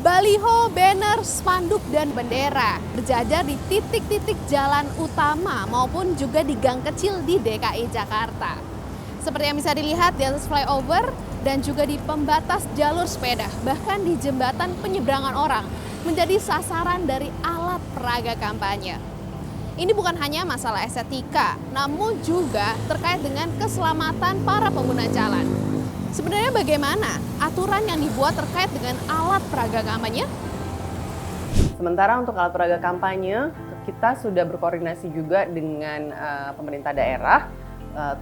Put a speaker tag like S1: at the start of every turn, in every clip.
S1: Baliho, banner, spanduk, dan bendera berjajar di titik-titik jalan utama maupun juga di gang kecil di DKI Jakarta. Seperti yang bisa dilihat di atas flyover dan juga di pembatas jalur sepeda, bahkan di jembatan penyeberangan orang, menjadi sasaran dari alat peraga kampanye. Ini bukan hanya masalah estetika, namun juga terkait dengan keselamatan para pengguna jalan. Sebenarnya bagaimana aturan yang dibuat terkait dengan alat peraga kampanye?
S2: Sementara untuk alat peraga kampanye, kita sudah berkoordinasi juga dengan pemerintah daerah,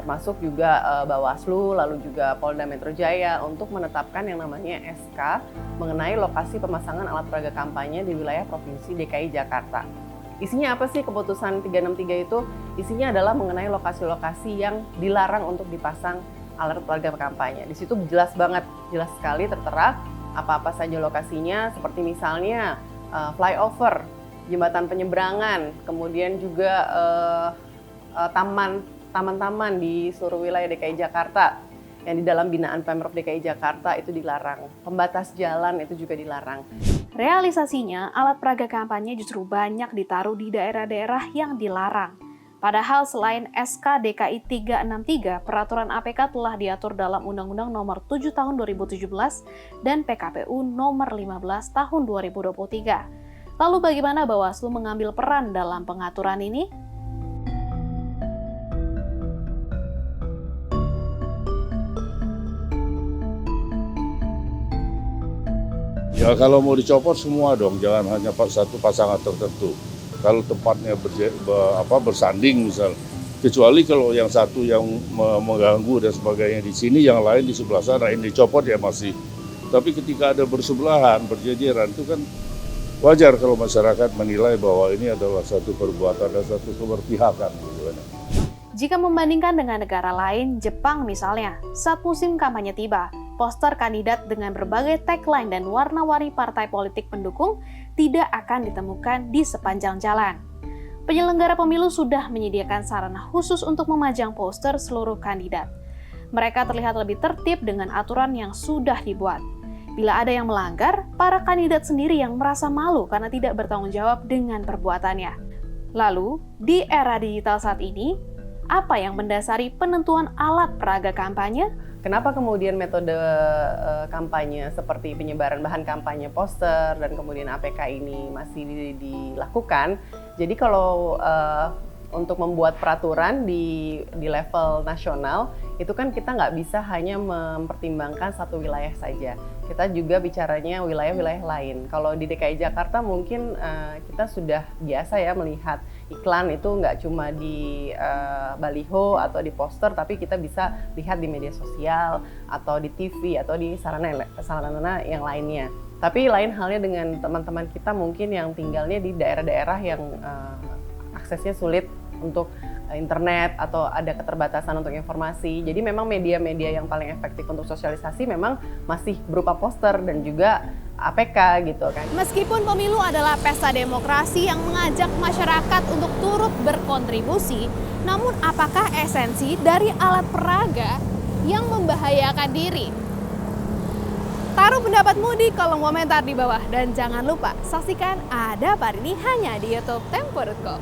S2: termasuk juga Bawaslu, lalu juga Polda Metro Jaya untuk menetapkan yang namanya SK mengenai lokasi pemasangan alat peraga kampanye di wilayah Provinsi DKI Jakarta. Isinya apa sih keputusan 363 itu? Isinya adalah mengenai lokasi-lokasi yang dilarang untuk dipasang alat peraga kampanye. Di situ jelas banget, jelas sekali tertera apa-apa saja lokasinya, seperti misalnya flyover, jembatan penyeberangan, kemudian juga taman-taman di seluruh wilayah DKI Jakarta yang di dalam binaan Pemprov DKI Jakarta itu dilarang. Pembatas jalan itu juga dilarang.
S1: Realisasinya, alat peraga kampanye justru banyak ditaruh di daerah-daerah yang dilarang. Padahal selain SK DKI 363, peraturan APK telah diatur dalam Undang-Undang Nomor 7 Tahun 2017 dan PKPU Nomor 15 Tahun 2023. Lalu bagaimana Bawaslu mengambil peran dalam pengaturan ini?
S3: Ya kalau mau dicopot semua dong, jangan hanya satu pasangan tertentu. Kalau tempatnya bersanding misal, kecuali kalau yang satu yang mengganggu dan sebagainya di sini, yang lain di sebelah sana, ini dicopot ya masih. Tapi ketika ada bersebelahan, berjejeran, itu kan wajar kalau masyarakat menilai bahwa ini adalah satu perbuatan dan satu keberpihakan.
S1: Jika membandingkan dengan negara lain, Jepang misalnya, saat musim kampanye tiba, poster kandidat dengan berbagai tagline dan warna-warni partai politik pendukung tidak akan ditemukan di sepanjang jalan. Penyelenggara pemilu sudah menyediakan sarana khusus untuk memajang poster seluruh kandidat. Mereka terlihat lebih tertib dengan aturan yang sudah dibuat. Bila ada yang melanggar, para kandidat sendiri yang merasa malu karena tidak bertanggung jawab dengan perbuatannya. Lalu, di era digital saat ini, apa yang mendasari penentuan alat peraga kampanye?
S2: Kenapa kemudian metode kampanye seperti penyebaran bahan kampanye poster dan kemudian APK ini masih dilakukan? Jadi kalau untuk membuat peraturan di level nasional, itu kan kita nggak bisa hanya mempertimbangkan satu wilayah saja. Kita juga bicaranya wilayah-wilayah lain. Kalau di DKI Jakarta mungkin kita sudah biasa ya melihat iklan itu nggak cuma di baliho atau di poster, tapi kita bisa lihat di media sosial atau di TV atau di sarana yang lainnya. Tapi lain halnya dengan teman-teman kita mungkin yang tinggalnya di daerah-daerah yang aksesnya sulit untuk internet atau ada keterbatasan untuk informasi. Jadi memang media-media yang paling efektif untuk sosialisasi memang masih berupa poster dan juga APK gitu kan.
S1: Meskipun pemilu adalah pesta demokrasi yang mengajak masyarakat untuk turut berkontribusi, namun apakah esensi dari alat peraga yang membahayakan diri? Taruh pendapatmu di kolom komentar di bawah dan jangan lupa saksikan Ada Apa Hari Ini hanya di YouTube Tempo.co.